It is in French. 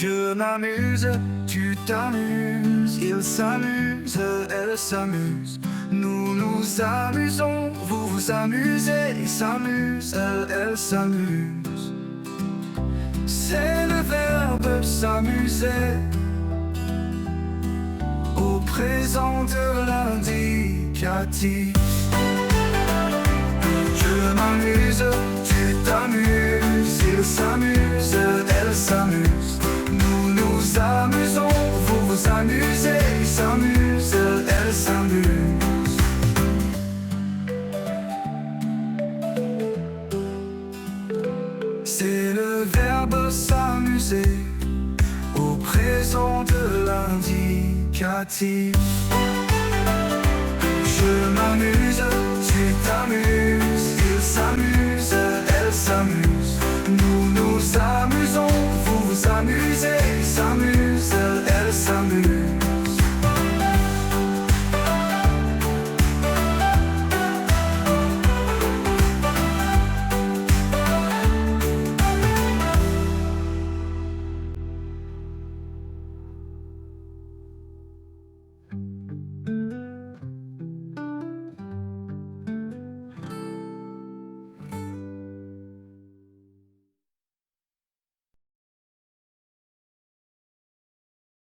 Je m'amuse, tu t'amuses, il s'amuse, elle s'amuse. Nous nous amusons, vous vous amusez, il s'amuse, elle s'amuse. C'est le verbe s'amuser au présent de l'indicatif. Je m'amuse, tu t'amuses, il s'amuse, elle s'amuse. Nous nous amusons, vous vous amusez, il s'amuse, elle s'amuse. C'est le verbe s'amuser au présent de l'indicatif.